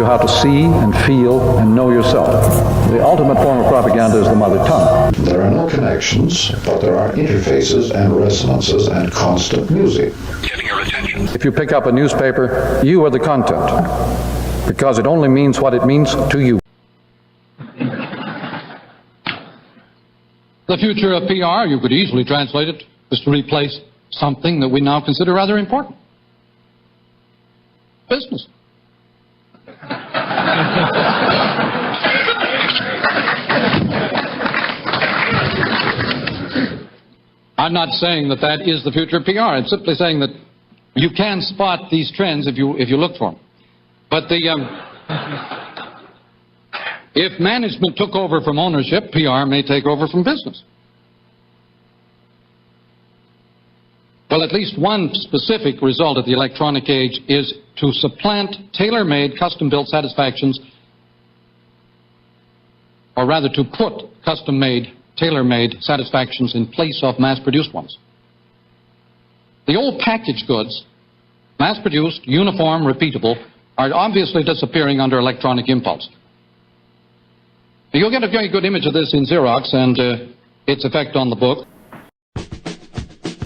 How to see and feel and know yourself. The ultimate form of propaganda is the mother tongue. There are no connections, but there are interfaces and resonances and constant music. Getting your attention. If you pick up a newspaper, you are the content, because it only means what it means to you. The future of PR, you could easily translate it, is to replace something that we now consider rather important. Business. I'm not saying that that is the future of PR. I'm simply saying that you can spot these trends if you look for them. But if management took over from ownership, PR may take over from business. Well, at least one specific result of the electronic age is to supplant tailor-made, custom-built satisfactions, or rather to put custom-made, tailor-made satisfactions in place of mass-produced ones. The old packaged goods, mass-produced, uniform, repeatable, are obviously disappearing under electronic impulse. You'll get a very good image of this in Xerox and its effect on the book.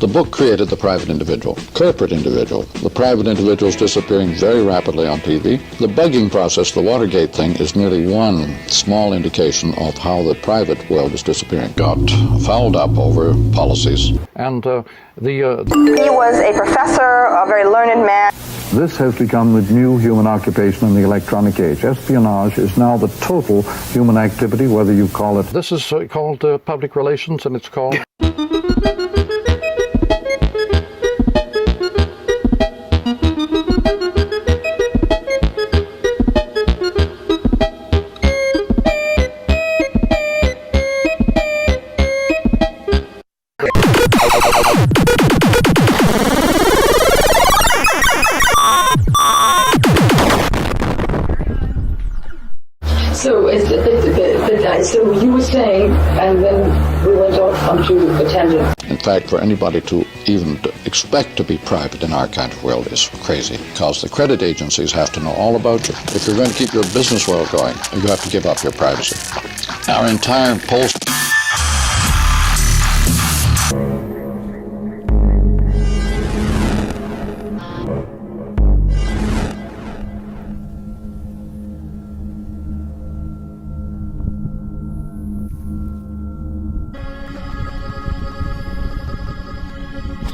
The book created the private individual, corporate individual. The private individual is disappearing very rapidly on TV. The bugging process, the Watergate thing, is merely one small indication of how the private world is disappearing. Got fouled up over policies. And He was a professor, a very learned man. this has become the new human occupation in the electronic age. Espionage is now the total human activity, whether you call it... This is called public relations, and it's called... So you were saying, and then we went off onto the tangent. In fact, for anybody to even expect to be private in our kind of world is crazy, because the credit agencies have to know all about you. If you're going to keep your business world going, you have to give up your privacy. Our entire post...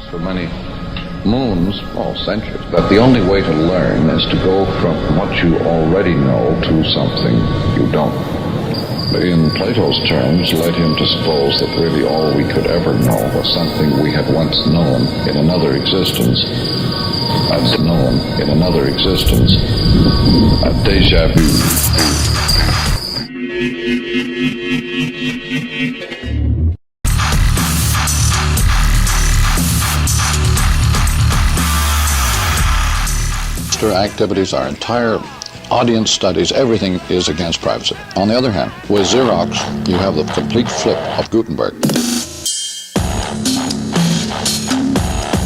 for many moons, or centuries, that the only way to learn is to go from what you already know to something you don't. In Plato's terms, led him to suppose that really all we could ever know was something we had once known in another existence, as known in another existence, a déjà vu. Activities, our entire audience studies, everything is against privacy. On the other hand, with Xerox, you have the complete flip of Gutenberg.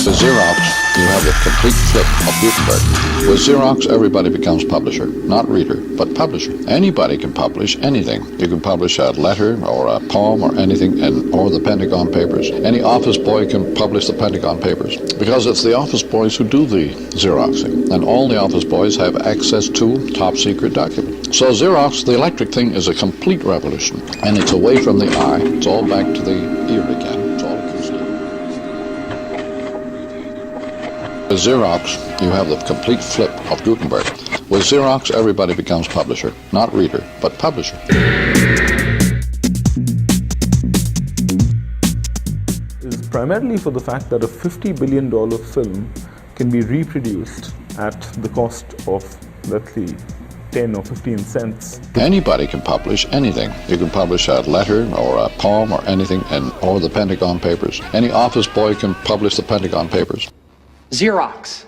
With Xerox, you have the complete flip of Gutenberg. With Xerox, everybody becomes publisher, not reader, but publisher. Anybody can publish anything. You can publish a letter or a poem or anything, or the Pentagon Papers. Any office boy can publish the Pentagon Papers, because it's the office boys who do the Xeroxing, and all the office boys have access to top secret documents. So Xerox, the electric thing, is a complete revolution, and it's away from the eye. It's all back to the ear again. It's all acoustic. With Xerox, you have the complete flip of Gutenberg. With Xerox, everybody becomes publisher, not reader, but publisher. Is primarily for the fact that a $50 billion film can be reproduced at the cost of, let's see, 10 or 15 cents. Anybody can publish anything. You can publish a letter or a poem or anything, or the Pentagon Papers. Any office boy can publish the Pentagon Papers. Xerox.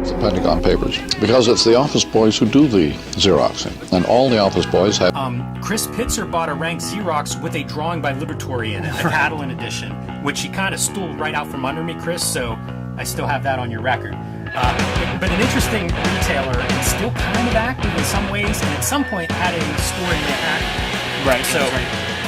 The Pentagon Papers, because it's the office boys who do the Xeroxing, and all the office boys have... Chris Pitzer bought a rank Xerox with a drawing by Libertori in it, a Catalan edition, which he kind of stole right out from under me, Chris, so I still have that on your record. But an interesting retailer, and still kind of active in some ways, and at some point had a store in Manhattan. Right, so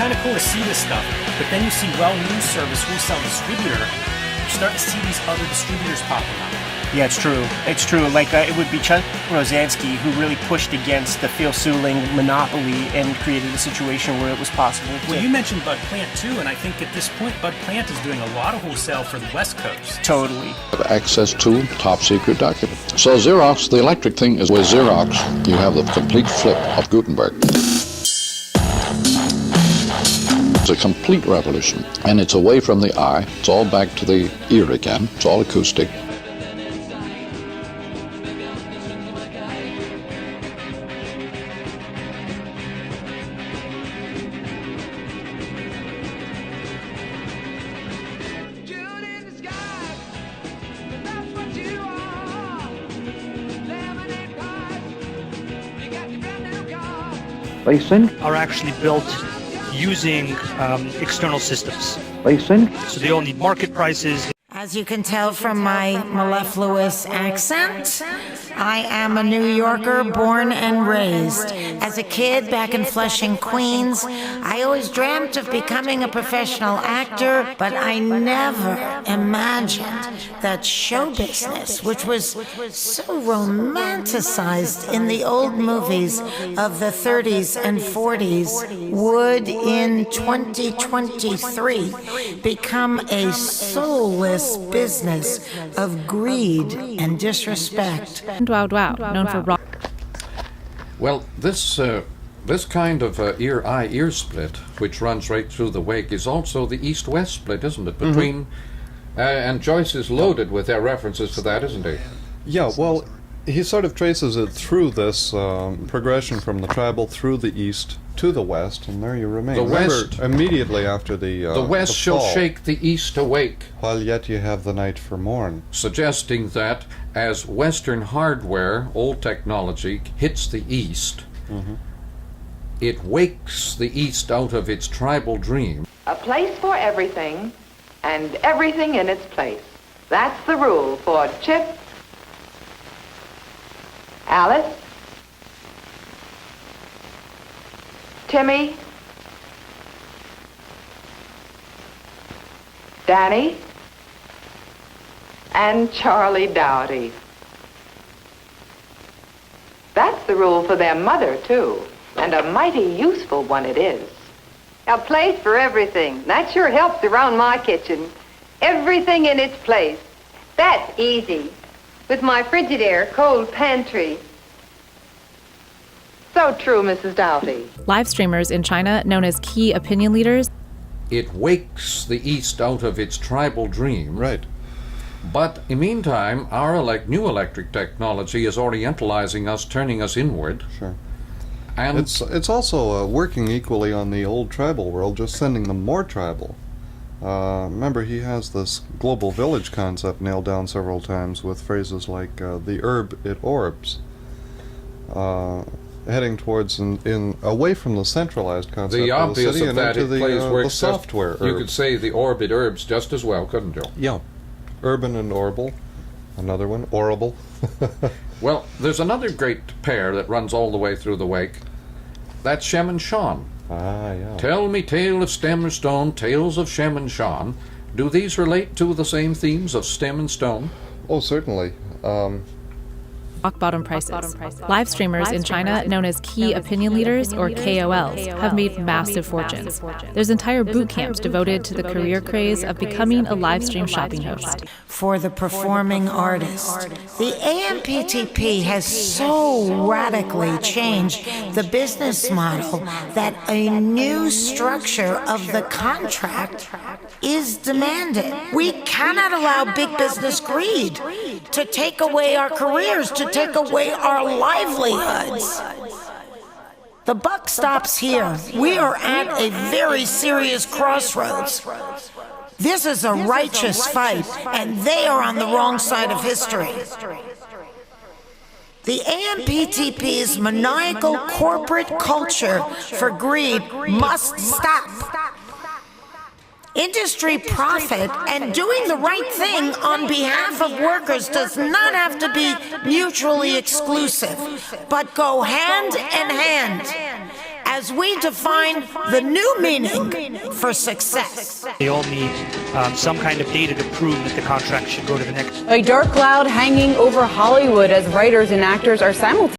kind of cool to see this stuff. But then you see Well News Service, Wholesale Distributor, you start to see these other distributors popping up. Yeah, it's true. It's true. Like, it would be Chuck Rosansky who really pushed against the Phil Suling monopoly and created a situation where it was possible to... Well, you mentioned Bud Plant, too, and I think at this point, Bud Plant is doing a lot of wholesale for the West Coast. Totally. Have access to top-secret documents. So Xerox, the electric thing is with Xerox, you have the complete flip of Gutenberg. It's a complete revolution, and it's away from the eye. It's all back to the ear again. It's all acoustic. Are actually built using external systems. So they all need market prices. As you can tell from my mellifluous accent, I am a New Yorker born and raised. As a kid back in Flushing, Queens, I always dreamt of becoming a professional actor, but I never imagined that show business, which was so romanticized in the old movies of the 30s and 40s, would in 2023 become a soulless business of greed and disrespect. Wow, known for rock. Well, this kind of ear-eye-ear split, which runs right through the wake, is also the east-west split, isn't it? Between, and Joyce is loaded with their references to that, isn't he? Yeah, well, he sort of traces it through this progression from the tribal through the east to the west, and there you remain. The Remember, west, immediately after the west the shall fall, shake the east awake, while yet you have the night for morn. Suggesting that as Western hardware, old technology, hits the east, it wakes the east out of its tribal dream. A place for everything, and everything in its place. That's the rule for Chip, Alice, Timmy, Danny, and Charlie Dowdy. That's the rule for their mother, too, and a mighty useful one it is. A place for everything. That sure helps around my kitchen. Everything in its place. That's easy. With my Frigidaire cold pantry. So true, Mrs. Doughty. Live streamers in China, known as key opinion leaders. It wakes the east out of its tribal dream. Right. But in the meantime, our new electric technology is orientalizing us, turning us inward. Sure. And it's also working equally on the old tribal world, just sending them more tribal. Remember, he has this global village concept nailed down several times with phrases like the herb it orbs, heading towards away from the centralized concept the of the obvious city of and that into it plays the works. software herb. You could say the orb it herbs just as well, couldn't you? Yeah. Urban and orbital. Another one, orrible. Well, there's another great pair that runs all the way through the wake. That's Shem and Sean. Ah, yeah. Tell me tale of stem and stone, tales of Shem and Sean. Do these relate to the same themes of stem and stone? Oh, certainly. Rock bottom prices. Live streamers in China, known as key opinion leaders or KOLs, have made massive fortunes. There's entire boot camps devoted to the career craze of becoming a live stream shopping host. For the performing artist, the AMPTP has so radically changed the business model that a new structure of the contract is demanded. We cannot allow big business greed to take away our careers, to take away our livelihoods. The buck stops here. We are at a very serious crossroads. This is a righteous fight, and they are on the wrong side of history. The AMPTP's maniacal corporate culture for greed must stop. Industry profit and doing the right thing on behalf of workers does not have to be mutually exclusive, but go hand in hand as we define the new meaning for success. They all need some kind of data to prove that the contract should go to the next. A dark cloud hanging over Hollywood as writers and actors are simultaneously